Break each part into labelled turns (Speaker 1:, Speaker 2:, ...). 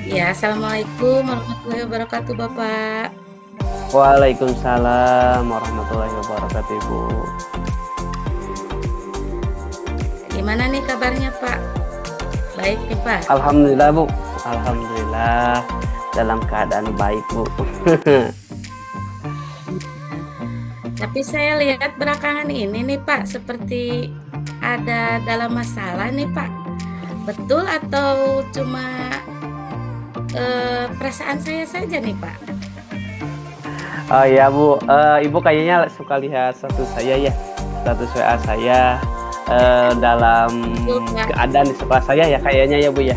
Speaker 1: Ya, assalamualaikum warahmatullahi wabarakatuh, Bapak.
Speaker 2: Waalaikumsalam warahmatullahi wabarakatuh, Ibu.
Speaker 1: Gimana nih kabarnya, Pak? Baik nih, Pak.
Speaker 2: Alhamdulillah, Bu. Alhamdulillah dalam keadaan baik, Bu.
Speaker 1: Tapi saya lihat belakangan ini nih, Pak, seperti ada dalam masalah nih, Pak. Betul atau cuma perasaan saya saja nih, Pak?
Speaker 2: Oh ya, Bu. Ibu kayaknya suka lihat status saya ya. Status WA saya dalam
Speaker 1: Betul, Pak.
Speaker 2: keadaan di sekolah saya ya kayaknya ya, Bu ya.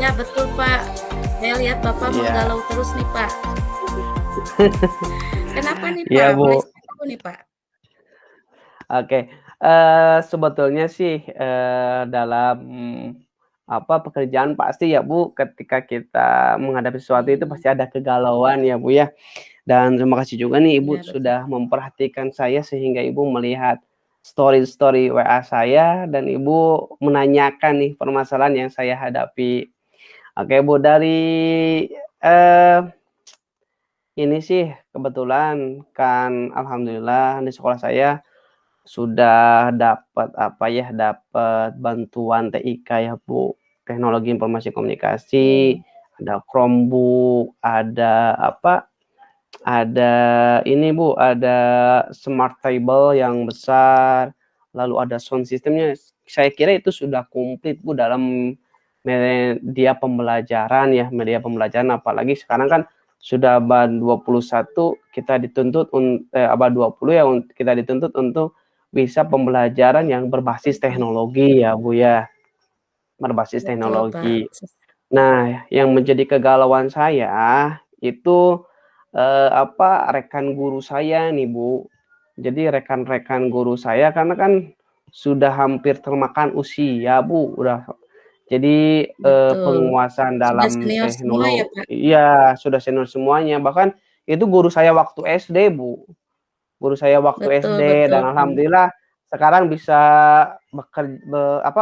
Speaker 1: Ya, betul, Pak. Saya lihat Bapak
Speaker 2: Iya.
Speaker 1: menggalau terus nih, Pak. Kenapa nih,
Speaker 2: Iya,
Speaker 1: Pak? Boleh
Speaker 2: Bu.
Speaker 1: saya tahu nih, Pak?
Speaker 2: Oke. Sebetulnya sih dalam pekerjaan pasti ya, Bu, ketika kita menghadapi sesuatu itu
Speaker 1: Hmm,
Speaker 2: pasti ada kegalauan ya, Bu, ya. Dan terima kasih juga nih Ibu
Speaker 1: ya, betul.
Speaker 2: sudah memperhatikan saya sehingga Ibu melihat story-story WA saya dan Ibu menanyakan nih permasalahan yang saya hadapi. Oke, Bu, dari, eee, ini sih kebetulan kan alhamdulillah di sekolah saya sudah dapat dapat bantuan TIK ya, Bu, Teknologi Informasi Komunikasi,
Speaker 1: Oh,
Speaker 2: ada Chromebook, ada ini, Bu, ada smart table yang besar, lalu ada sound system-nya. Saya kira itu sudah komplit, Bu, dalam media pembelajaran apalagi sekarang kan sudah abad 21 kita dituntut abad 20 ya kita dituntut untuk bisa pembelajaran yang berbasis
Speaker 1: betul,
Speaker 2: teknologi ya, Bu, ya, berbasis
Speaker 1: betul, Pak.
Speaker 2: teknologi. Nah, yang menjadi kegalauan saya itu, rekan guru saya nih, Bu. Jadi rekan-rekan guru saya karena kan sudah hampir termakan usia, Bu, udah jadi,
Speaker 1: Betul.
Speaker 2: penguasaan
Speaker 1: Sudah
Speaker 2: dalam
Speaker 1: senior semua ya, Pak?
Speaker 2: iya, sudah senior semuanya, bahkan itu guru saya waktu SD, Bu. Guru saya waktu
Speaker 1: Betul,
Speaker 2: SD
Speaker 1: betul,
Speaker 2: dan
Speaker 1: Pak.
Speaker 2: alhamdulillah sekarang bisa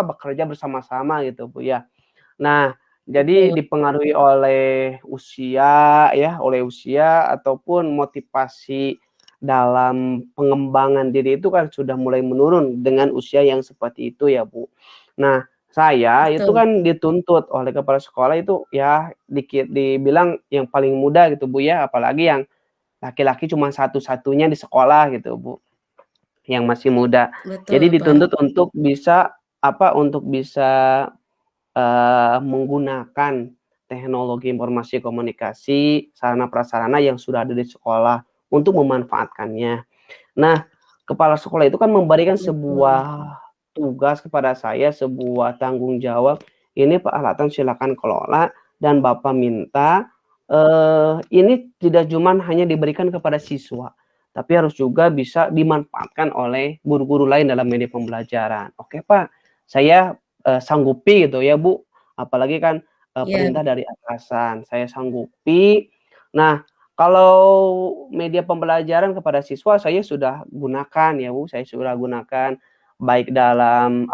Speaker 2: bekerja bersama-sama gitu, Bu, ya. Nah, jadi
Speaker 1: Betul,
Speaker 2: dipengaruhi oleh usia ya, oleh usia ataupun motivasi dalam pengembangan diri itu kan sudah mulai menurun dengan usia yang seperti itu ya, Bu. Nah, saya itu
Speaker 1: betul,
Speaker 2: kan dituntut oleh kepala sekolah itu ya dibilang yang paling muda gitu, Bu, ya, apalagi yang laki-laki cuma satu-satunya di sekolah gitu, Bu, yang masih muda.
Speaker 1: betul,
Speaker 2: Jadi
Speaker 1: Pak.
Speaker 2: dituntut untuk bisa untuk bisa menggunakan teknologi informasi komunikasi, sarana prasarana yang sudah ada di sekolah untuk memanfaatkannya. Nah, kepala sekolah itu kan memberikan
Speaker 1: Betul,
Speaker 2: sebuah tugas kepada saya, sebuah tanggung jawab, "Ini peralatan silakan kelola dan Bapak minta, ini tidak cuman hanya diberikan kepada siswa, tapi harus juga bisa dimanfaatkan oleh guru-guru lain dalam media pembelajaran." "Oke, Pak, saya, sanggupi," gitu ya, Bu. Apalagi kan,
Speaker 1: iya,
Speaker 2: perintah dari atasan, saya sanggupi. Nah, kalau media pembelajaran kepada siswa saya sudah gunakan ya, Bu, saya sudah gunakan baik dalam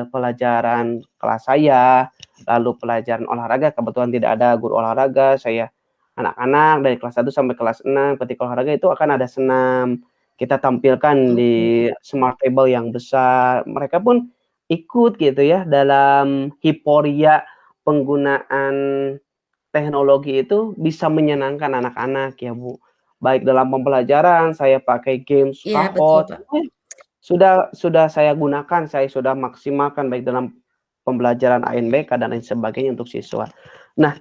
Speaker 2: pelajaran kelas saya, lalu pelajaran olahraga kebetulan tidak ada guru olahraga, saya anak-anak dari kelas 1 sampai kelas 6 ketika olahraga itu akan ada senam, kita tampilkan
Speaker 1: oke,
Speaker 2: di smart table yang besar, mereka pun ikut gitu ya dalam hiporia penggunaan teknologi itu bisa menyenangkan anak-anak ya, Bu. Baik dalam pembelajaran saya pakai games
Speaker 1: iya betul,
Speaker 2: Kahoot,
Speaker 1: Pak.
Speaker 2: sudah saya gunakan, saya sudah maksimalkan baik dalam pembelajaran ANBK dan lain sebagainya untuk siswa. Nah,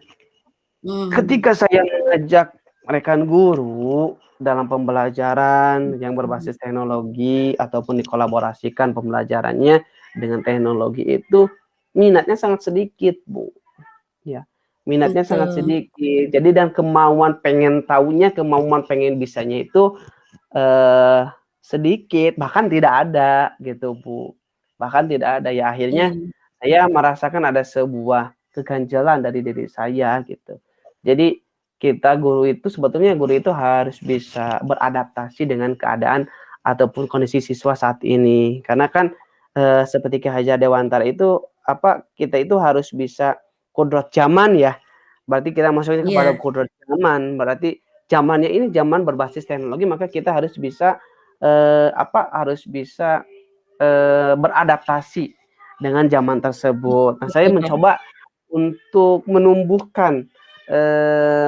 Speaker 1: Mmm,
Speaker 2: ketika saya mengajak rekan guru dalam pembelajaran yang
Speaker 1: mhm,
Speaker 2: berbasis teknologi ataupun dikolaborasikan pembelajarannya dengan teknologi itu, minatnya sangat sedikit, Bu. Ya, minatnya sangat
Speaker 1: betul,
Speaker 2: sedikit. Jadi dan kemauan pengen tahunya, kemauan pengen bisanya itu, eee, sedikit, bahkan tidak ada gitu, Bu. Bahkan tidak ada, ya akhirnya
Speaker 1: iya,
Speaker 2: saya merasakan ada sebuah keganjalan dari diri saya gitu. Jadi guru itu harus bisa beradaptasi dengan keadaan ataupun kondisi siswa saat ini. Karena kan, seperti Ki Hajar Dewantara itu, kita itu harus bisa kodrat zaman ya, berarti kita masuknya kepada
Speaker 1: Iya,
Speaker 2: kodrat zaman, berarti zamannya ini zaman berbasis teknologi, maka kita harus bisa, harus bisa, beradaptasi dengan zaman tersebut. Nah, saya
Speaker 1: betul, Pak.
Speaker 2: mencoba untuk menumbuhkan,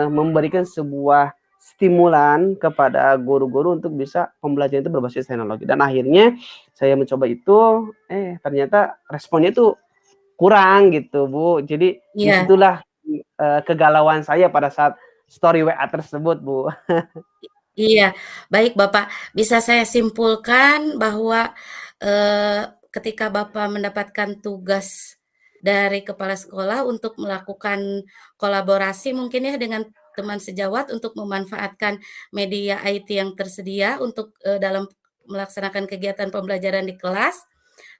Speaker 2: memberikan sebuah stimulan kepada guru-guru untuk bisa pembelajaran itu berbasis teknologi dan akhirnya saya mencoba itu, ternyata responnya itu kurang gitu, Bu. Jadi
Speaker 1: Iya,
Speaker 2: disitulah kegalauan saya pada saat story WA tersebut, Bu.
Speaker 1: iya. Baik, Bapak. Bisa saya simpulkan bahwa, ketika Bapak mendapatkan tugas dari kepala sekolah untuk melakukan kolaborasi mungkin ya dengan teman sejawat untuk memanfaatkan media IT yang tersedia untuk, dalam melaksanakan kegiatan pembelajaran di kelas,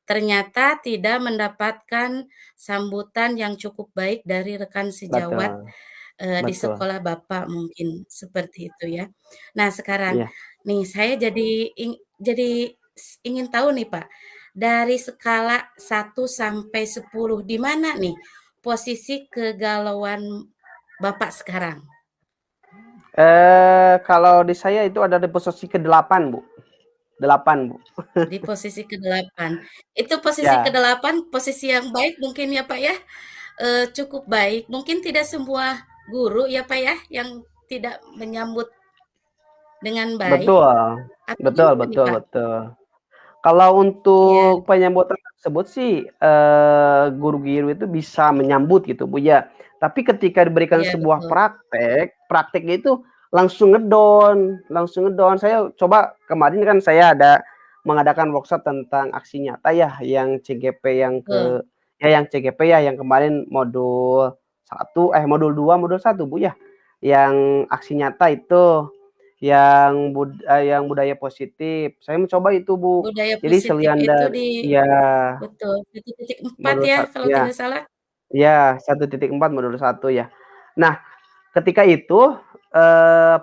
Speaker 1: ternyata tidak mendapatkan sambutan yang cukup baik dari rekan sejawat,
Speaker 2: Betul,
Speaker 1: di
Speaker 2: betul.
Speaker 1: sekolah Bapak mungkin, seperti itu ya. Nah sekarang
Speaker 2: Iya.
Speaker 1: nih saya jadi ingin tahu nih Pak, dari skala 1 sampai 10 di mana nih posisi kegalauan Bapak sekarang?
Speaker 2: Kalau di saya itu ada di posisi ke-8, Bu, 8, Bu.
Speaker 1: Di posisi ke-8. Itu posisi
Speaker 2: Ya,
Speaker 1: ke-8 posisi yang baik mungkin ya Pak ya? Cukup baik, mungkin tidak semua guru ya, Pak, ya, yang tidak menyambut dengan baik
Speaker 2: betul,
Speaker 1: atau
Speaker 2: betul
Speaker 1: gimana nih,
Speaker 2: betul
Speaker 1: Pak?
Speaker 2: betul. Kalau
Speaker 1: Iya,
Speaker 2: untuk penyambutan tersebut sih, guru-guru itu bisa menyambut gitu, Bu, ya. Tapi ketika diberikan
Speaker 1: iya
Speaker 2: sebuah
Speaker 1: betul,
Speaker 2: praktek, prakteknya itu langsung ngedon langsung ngedon. Saya coba kemarin kan saya ada mengadakan workshop tentang aksi nyata ya, yang CGP
Speaker 1: betul.
Speaker 2: yang CGP ya, yang kemarin modul 1, Bu, ya. Yang aksi nyata itu, yang budaya positif. Saya mencoba itu, Bu.
Speaker 1: Budaya
Speaker 2: Jadi
Speaker 1: positif
Speaker 2: selian
Speaker 1: itu
Speaker 2: dari
Speaker 1: di
Speaker 2: iya,
Speaker 1: betul, 1.4
Speaker 2: modul
Speaker 1: ya,
Speaker 2: sat
Speaker 1: kalau
Speaker 2: iya
Speaker 1: tidak salah?
Speaker 2: iya, 1.4 modul 1 ya. Nah, ketika itu,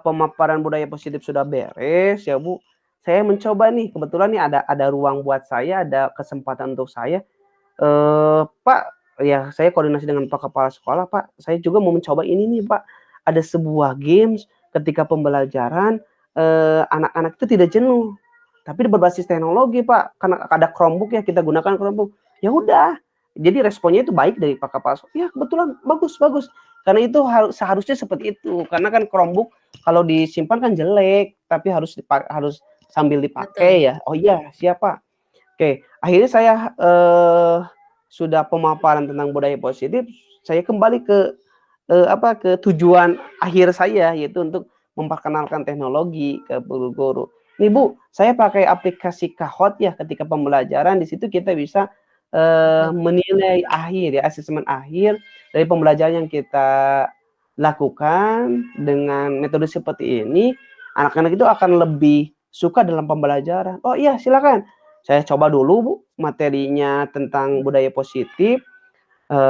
Speaker 2: pemaparan budaya positif sudah beres ya, Bu, saya mencoba nih, kebetulan nih ada ruang buat saya, ada kesempatan untuk saya, "Pak," ya saya koordinasi dengan Pak Kepala Sekolah, "Pak, saya juga mau mencoba ini nih, Pak. Ada sebuah games ketika pembelajaran, anak-anak itu tidak jenuh, tapi berbasis teknologi, Pak, karena ada Chromebook ya, kita gunakan Chromebook." Ya udah, jadi responnya itu baik dari Pak Kepala Sekolah, "Ya kebetulan, bagus bagus." Karena itu seharusnya seperti itu, karena kan Chromebook kalau disimpan kan jelek, tapi harus sambil
Speaker 1: Betul,
Speaker 2: dipakai ya. "Oh iya, siap, Pak." Oke, akhirnya saya, sudah pemaparan tentang budaya positif, saya kembali ke tujuan akhir saya, yaitu untuk memperkenalkan teknologi ke guru-guru. "Nih Bu, saya pakai aplikasi Kahoot ya ketika pembelajaran, di situ kita bisa,
Speaker 1: betul,
Speaker 2: menilai akhir ya, asesmen akhir dari pembelajaran yang kita lakukan dengan metode seperti ini, anak-anak itu akan lebih suka dalam pembelajaran." "Oh iya, silakan." Saya coba dulu, Bu, materinya tentang budaya positif,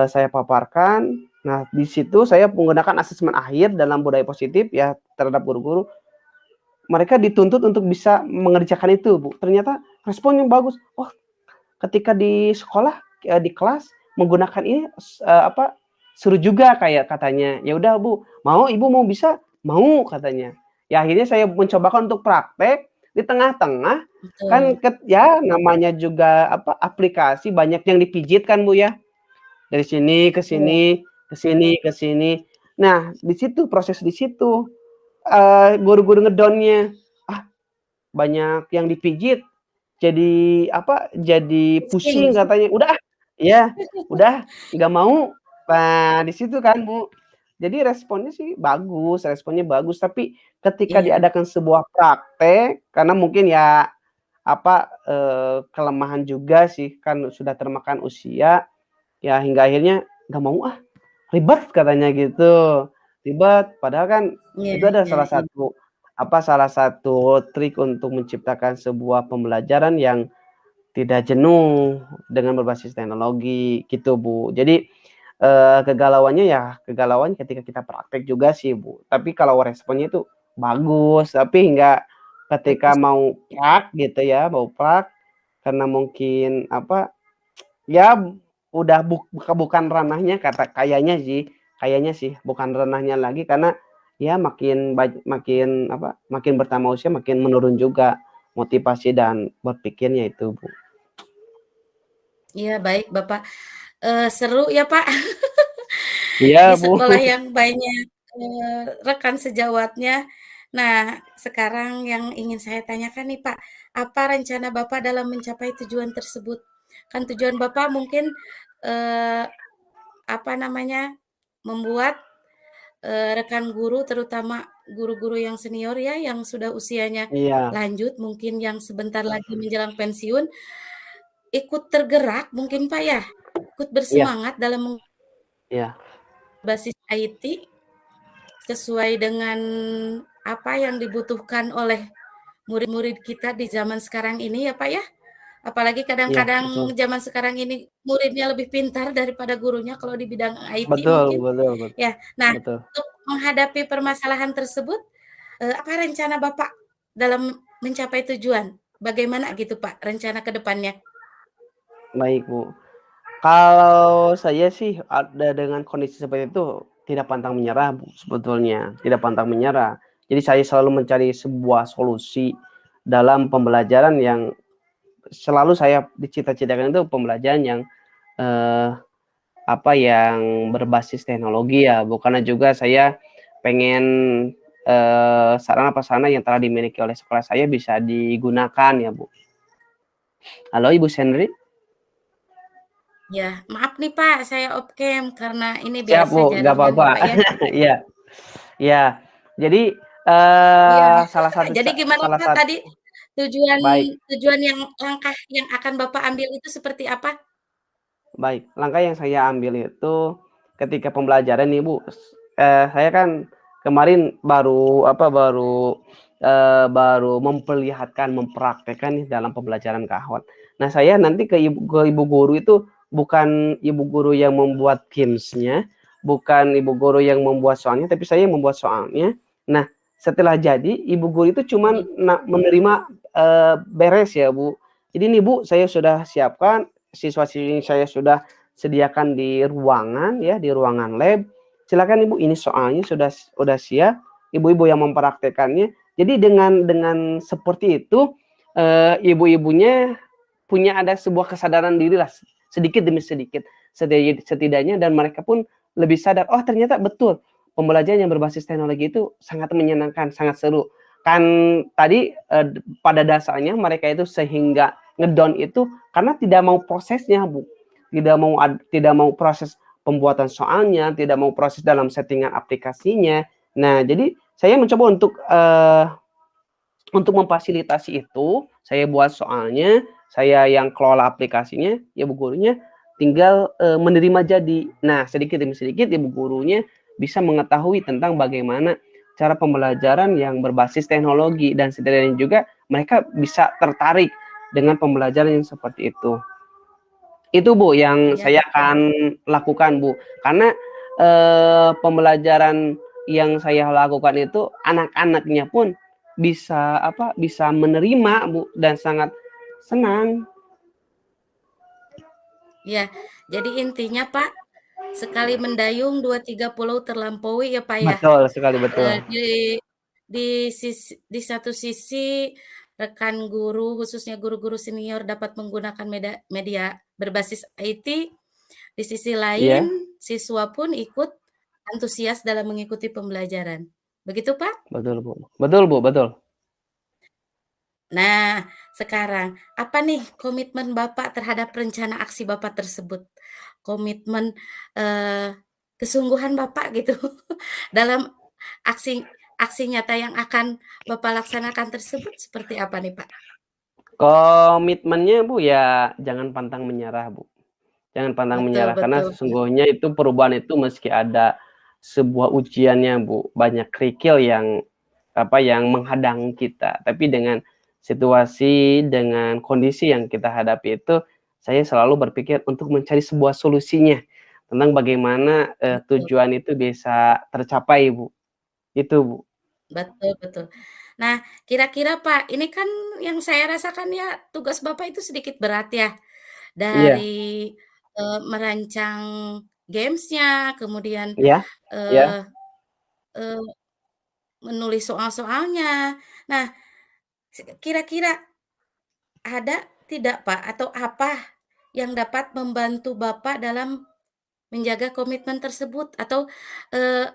Speaker 2: saya paparkan. Nah, di situ saya menggunakan asesmen akhir dalam budaya positif ya terhadap guru-guru. Mereka dituntut untuk bisa mengerjakan itu, Bu. Ternyata responnya bagus. "Oh, ketika di sekolah, di kelas menggunakan ini seru juga," kayak katanya. "Ya udah, Bu, mau Ibu mau bisa?" "Mau," katanya. Ya akhirnya saya mencobakan untuk praktek, di tengah-tengah
Speaker 1: betul.
Speaker 2: kan ya namanya juga aplikasi banyak yang dipijit kan, Bu, ya. Dari sini ke
Speaker 1: Betul.
Speaker 2: sini, ke sini ke sini. Nah, di situ proses di situ, guru-guru ngedonnya, "Ah, banyak yang dipijit, jadi
Speaker 1: Pusing.
Speaker 2: pusing," katanya. "Udah ah," iya, "udah nggak mau." Nah, di situ kan, Bu. Jadi responnya bagus, tapi ketika
Speaker 1: Iya,
Speaker 2: diadakan sebuah praktek, karena mungkin ya, kelemahan juga sih, kan sudah termakan usia, ya hingga akhirnya, "Nggak mau ah, ribet," katanya gitu. Ribet, padahal kan
Speaker 1: iya
Speaker 2: itu adalah
Speaker 1: iya iya,
Speaker 2: salah satu trik untuk menciptakan sebuah pembelajaran yang tidak jenuh dengan berbasis teknologi, gitu, Bu. Jadi, kegalauannya ketika kita praktek juga sih, Bu. Tapi kalau responnya itu bagus, tapi hingga ketika
Speaker 1: bagus.
Speaker 2: mau prak gitu ya, karena mungkin ya udah bukan ranahnya, kayaknya sih bukan ranahnya lagi, karena ya makin bertambah usia makin menurun juga motivasi dan berpikirnya itu, Bu.
Speaker 1: Iya, baik Bapak. Seru ya Pak, di
Speaker 2: Iya, Bu.
Speaker 1: sekolah yang banyak, rekan sejawatnya. Nah, sekarang yang ingin saya tanyakan nih Pak, apa rencana Bapak dalam mencapai tujuan tersebut? Kan tujuan Bapak mungkin, eee, apa namanya, membuat, rekan guru terutama guru-guru yang senior ya, yang sudah usianya
Speaker 2: Iya,
Speaker 1: lanjut, mungkin yang sebentar lagi menjelang pensiun, ikut tergerak mungkin Pak ya? Ikut
Speaker 2: iya,
Speaker 1: bersemangat dalam
Speaker 2: iya,
Speaker 1: basis IT sesuai dengan apa yang dibutuhkan oleh murid-murid kita di zaman sekarang ini ya, Pak, ya. Apalagi
Speaker 2: iya,
Speaker 1: kadang-kadang
Speaker 2: betul.
Speaker 1: zaman sekarang ini muridnya lebih pintar daripada gurunya kalau di bidang IT
Speaker 2: Betul
Speaker 1: mungkin,
Speaker 2: betul betul.
Speaker 1: ya. Nah,
Speaker 2: Betul.
Speaker 1: untuk menghadapi permasalahan tersebut, apa rencana Bapak dalam mencapai tujuan? Bagaimana gitu, Pak, rencana ke depannya?
Speaker 2: Baik, Bu. Kalau saya sih ada dengan kondisi seperti itu tidak pantang menyerah, Bu, sebetulnya, tidak pantang menyerah. Jadi saya selalu mencari sebuah solusi dalam pembelajaran yang selalu saya dicita-citakan itu pembelajaran yang, eee, yang berbasis teknologi ya, Bu, karena juga saya pengen, sarana prasarana yang telah dimiliki oleh sekolah saya bisa digunakan ya, Bu. Halo, Ibu Sandri?
Speaker 1: Ya, maaf nih, Pak, saya off cam karena ini
Speaker 2: Siap,
Speaker 1: biasa
Speaker 2: Bu, nggak
Speaker 1: jaringan ya,
Speaker 2: apa-apa.
Speaker 1: Pak, ya.
Speaker 2: Iya. Iya, jadi,
Speaker 1: Iya.
Speaker 2: salah satu
Speaker 1: Jadi gimana,
Speaker 2: salah
Speaker 1: Pak,
Speaker 2: satu
Speaker 1: tadi tujuan
Speaker 2: baik
Speaker 1: tujuan yang langkah yang akan Bapak ambil itu seperti apa?
Speaker 2: baik, langkah yang saya ambil itu ketika pembelajaran nih, Bu, saya kan kemarin baru memperlihatkan, mempraktekkan nih dalam pembelajaran kahwat. Nah, saya nanti ke ibu guru itu bukan ibu guru yang membuat games-nya, bukan ibu guru yang membuat soalnya, tapi saya yang membuat soalnya. Nah, setelah jadi, ibu guru itu cuman
Speaker 1: Baik,
Speaker 2: menerima, beres ya, Bu. Jadi nih, Bu, saya sudah siapkan siswa-siswi saya sudah sediakan di ruangan ya, di ruangan lab. Silakan Ibu, ini soalnya sudah siap, ibu-ibu yang mempraktekannya. Jadi dengan seperti itu, ibu-ibunya punya ada sebuah kesadaran diri lah, sedikit demi sedikit, setidaknya, dan mereka pun lebih sadar, oh ternyata betul pembelajaran yang berbasis teknologi itu sangat menyenangkan, sangat seru. Kan tadi pada dasarnya mereka itu sehingga ngedown itu karena tidak mau prosesnya, Bu. Tidak mau proses pembuatan soalnya, tidak mau proses dalam settingan aplikasinya. Nah, jadi saya mencoba untuk memfasilitasi itu, saya buat soalnya, saya yang kelola aplikasinya, ya Bu gurunya tinggal menerima jadi. Nah, sedikit demi sedikit ibu gurunya bisa mengetahui tentang bagaimana cara pembelajaran yang berbasis teknologi, dan setidaknya juga mereka bisa tertarik dengan pembelajaran yang seperti itu. Itu Bu yang
Speaker 1: iya
Speaker 2: saya
Speaker 1: betul.
Speaker 2: akan lakukan, Bu. Karena pembelajaran yang saya lakukan itu anak-anaknya pun bisa menerima, Bu, dan sangat senang.
Speaker 1: Iya, jadi intinya, Pak, sekali mendayung 2, 3 pulau terlampaui ya, Pak, ya.
Speaker 2: Betul sekali, betul.
Speaker 1: Di di satu sisi rekan guru, khususnya guru-guru senior dapat menggunakan media berbasis IT, di sisi lain
Speaker 2: Iya,
Speaker 1: siswa pun ikut antusias dalam mengikuti pembelajaran. Begitu, Pak?
Speaker 2: betul, Bu. Betul, Bu, betul.
Speaker 1: Nah, sekarang apa nih komitmen Bapak terhadap rencana aksi Bapak tersebut? Komitmen, eee, kesungguhan Bapak gitu dalam aksi aksi nyata yang akan Bapak laksanakan tersebut seperti apa nih, Pak?
Speaker 2: Komitmennya, Bu, ya jangan pantang menyerah, Bu. Jangan pantang
Speaker 1: Betul
Speaker 2: menyerah, karena
Speaker 1: betul, Pak.
Speaker 2: sesungguhnya itu perubahan itu meski ada sebuah ujiannya, Bu, banyak kerikil yang menghadang kita. Tapi dengan situasi, dengan kondisi yang kita hadapi itu, saya selalu berpikir untuk mencari sebuah solusinya, tentang bagaimana,
Speaker 1: Betul
Speaker 2: tujuan itu bisa tercapai, Bu. Itu, Bu.
Speaker 1: betul betul. Nah, kira-kira Pak, ini kan yang saya rasakan ya tugas Bapak itu sedikit berat ya, dari,
Speaker 2: Iya,
Speaker 1: merancang games-nya, kemudian,
Speaker 2: Iya iya.
Speaker 1: eee eee, menulis soal-soalnya. Nah, kira-kira ada tidak, Pak, atau apa yang dapat membantu Bapak dalam menjaga komitmen tersebut? Atau, eee,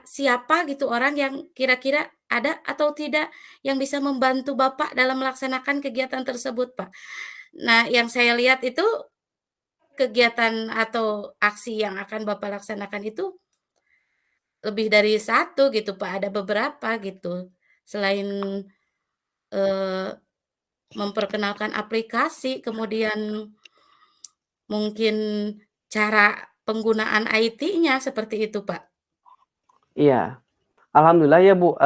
Speaker 1: siapa gitu orang yang kira-kira ada atau tidak yang bisa membantu Bapak dalam melaksanakan kegiatan tersebut, Pak? Nah, yang saya lihat itu kegiatan atau aksi yang akan Bapak laksanakan itu lebih dari satu gitu, Pak, ada beberapa gitu. Selain, eee, memperkenalkan aplikasi, kemudian mungkin cara penggunaan IT-nya seperti itu, Pak.
Speaker 2: Iya. Alhamdulillah ya Bu,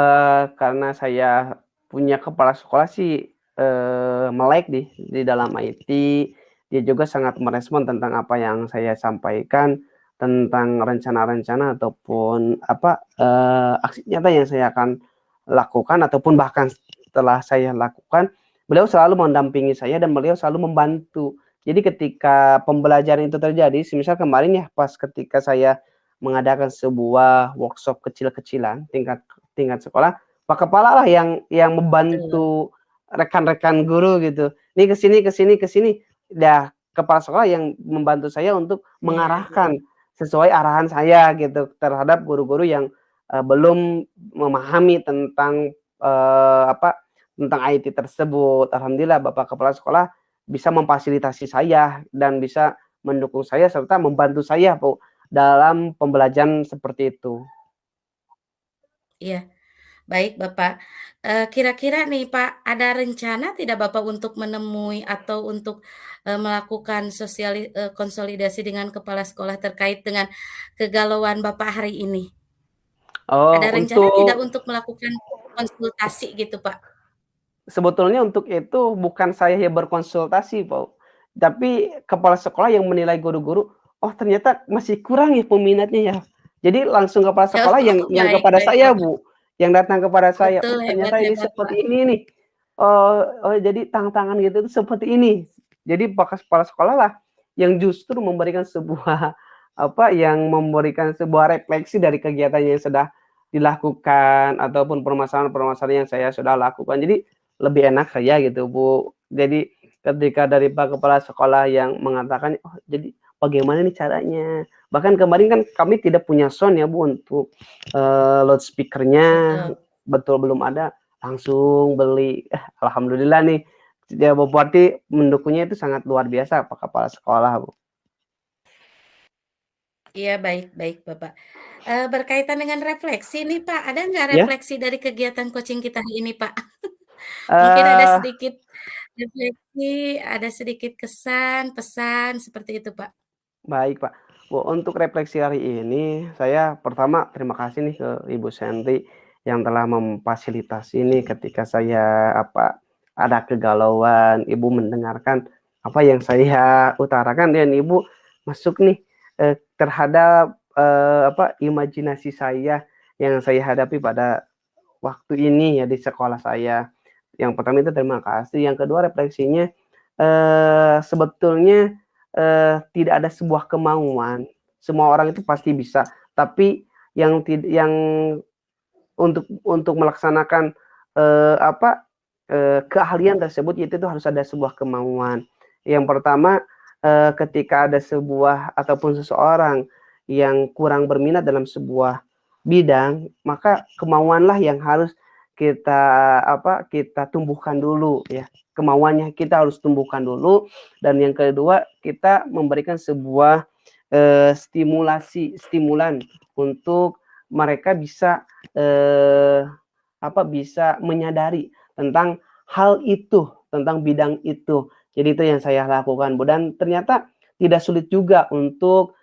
Speaker 2: karena saya punya kepala sekolah sih, melek di dalam IT, dia juga sangat merespon tentang apa yang saya sampaikan, tentang rencana-rencana ataupun apa, aksi nyata yang saya akan lakukan ataupun bahkan setelah saya lakukan, beliau selalu mendampingi saya dan beliau selalu membantu. Jadi ketika pembelajaran itu terjadi, semisal kemarin ya pas ketika saya mengadakan sebuah workshop kecil-kecilan tingkat tingkat sekolah, pak kepala lah yang
Speaker 1: Betul,
Speaker 2: membantu rekan-rekan guru gitu, "Nih ke sini ke sini." Dah kepala sekolah yang membantu saya untuk
Speaker 1: iya,
Speaker 2: mengarahkan sesuai arahan saya gitu terhadap guru-guru yang, belum memahami tentang, apa, tentang IT tersebut. Alhamdulillah bapak kepala sekolah bisa memfasilitasi saya dan bisa mendukung saya serta membantu saya Bu, dalam pembelajaran seperti itu.
Speaker 1: iya. Baik, Bapak. Kira-kira nih, Pak, ada rencana tidak Bapak untuk menemui atau untuk, melakukan konsolidasi dengan kepala sekolah terkait dengan kegalauan Bapak hari ini? Ada
Speaker 2: Oh,
Speaker 1: rencana tidak
Speaker 2: untuk
Speaker 1: untuk melakukan konsultasi gitu, Pak?
Speaker 2: sebetulnya untuk itu bukan saya yang berkonsultasi, Pak, tapi kepala sekolah yang menilai guru-guru, "Oh ternyata masih kurang ya peminatnya ya." Jadi langsung kepala sekolah
Speaker 1: Oh,
Speaker 2: yang
Speaker 1: baik
Speaker 2: kepada
Speaker 1: baik,
Speaker 2: saya,
Speaker 1: Bapak.
Speaker 2: Bu, yang datang kepada saya,
Speaker 1: Betul,
Speaker 2: "Oh
Speaker 1: hebat
Speaker 2: ternyata ini
Speaker 1: hebat, Pak.
Speaker 2: seperti ini nih, oh oh jadi tantangan gitu tuh seperti ini." Jadi bekas kepala sekolah lah yang justru memberikan sebuah apa, yang memberikan sebuah refleksi dari kegiatan yang sudah dilakukan ataupun permasalahan-permasalahan yang saya sudah lakukan. Jadi lebih enak saja gitu, Bu. Jadi ketika dari Pak Kepala Sekolah yang mengatakan, "Oh, jadi bagaimana nih caranya?" Bahkan kemarin kan kami tidak punya sound ya, Bu, untuk, loudspeaker-nya,
Speaker 1: Betul.
Speaker 2: betul belum ada, langsung beli. Alhamdulillah nih, ya berarti mendukungnya itu sangat luar biasa Pak Kepala Sekolah, Bu.
Speaker 1: Iya, baik baik, Bapak. Berkaitan dengan refleksi nih, Pak, ada nggak
Speaker 2: Ya,
Speaker 1: refleksi dari kegiatan coaching kita hari ini, Pak? Mungkin ada
Speaker 2: eee
Speaker 1: sedikit refleksi, ada sedikit kesan, pesan, seperti itu, Pak.
Speaker 2: baik, Pak. Bu, untuk refleksi hari ini, saya pertama terima kasih nih ke Ibu Santi yang telah memfasilitasi ini ketika saya, apa, ada kegalauan, Ibu mendengarkan apa yang saya utarakan dan Ibu masuk nih, terhadap, apa, imajinasi saya yang saya hadapi pada waktu ini ya di sekolah saya. Yang pertama itu terima kasih, yang kedua refleksinya, sebetulnya, tidak ada sebuah kemauan, semua orang itu pasti bisa, tapi yang untuk melaksanakan, apa, keahlian tersebut itu tuh harus ada sebuah kemauan. Yang pertama, ketika ada sebuah ataupun seseorang yang kurang berminat dalam sebuah bidang, maka kemauanlah yang harus kita, apa, kita tumbuhkan dulu ya, kemauannya kita harus tumbuhkan dulu dan yang kedua kita memberikan sebuah, stimulan untuk mereka bisa, apa, bisa menyadari tentang hal itu, tentang bidang itu. Jadi itu yang saya lakukan, Bu, dan ternyata tidak sulit juga untuk,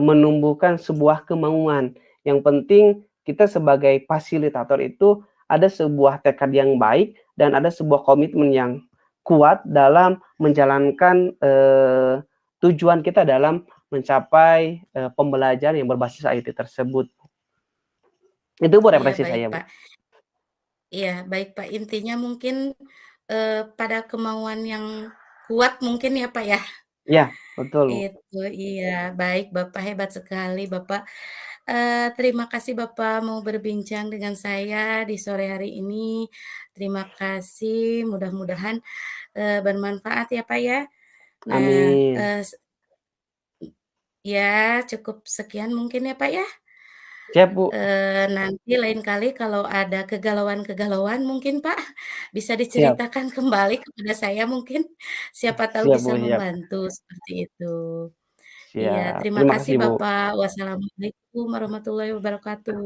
Speaker 2: menumbuhkan sebuah kemauan. Yang penting kita sebagai fasilitator itu ada sebuah tekad yang baik dan ada sebuah komitmen yang kuat dalam menjalankan, tujuan kita dalam mencapai, pembelajaran yang berbasis IT tersebut. Itu Bu
Speaker 1: Iya,
Speaker 2: refleksi
Speaker 1: baik,
Speaker 2: saya, Bu.
Speaker 1: Pak. Iya, baik, Pak. Intinya mungkin, pada kemauan yang kuat mungkin ya, Pak, ya?
Speaker 2: Iya, betul, Bu.
Speaker 1: Itu, iya. Baik Bapak, hebat sekali Bapak. Terima kasih Bapak mau berbincang dengan saya di sore hari ini. Terima kasih, mudah-mudahan, bermanfaat ya, Pak, ya. Nah,
Speaker 2: Amin.
Speaker 1: ya cukup sekian mungkin ya, Pak, ya.
Speaker 2: Siap, Bu.
Speaker 1: Nanti lain kali kalau ada kegalauan-kegalauan mungkin, Pak, bisa
Speaker 2: Siap
Speaker 1: diceritakan kembali kepada saya mungkin, siapa tahu
Speaker 2: siap,
Speaker 1: bisa
Speaker 2: Bu, siap.
Speaker 1: membantu, seperti itu. Iya,
Speaker 2: Siap.
Speaker 1: terima
Speaker 2: Terima
Speaker 1: kasih
Speaker 2: kasih, Bu.
Speaker 1: Bapak. Wassalamualaikum warahmatullahi wabarakatuh.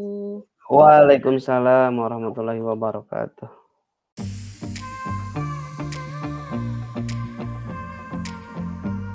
Speaker 2: Waalaikumsalam warahmatullahi wabarakatuh.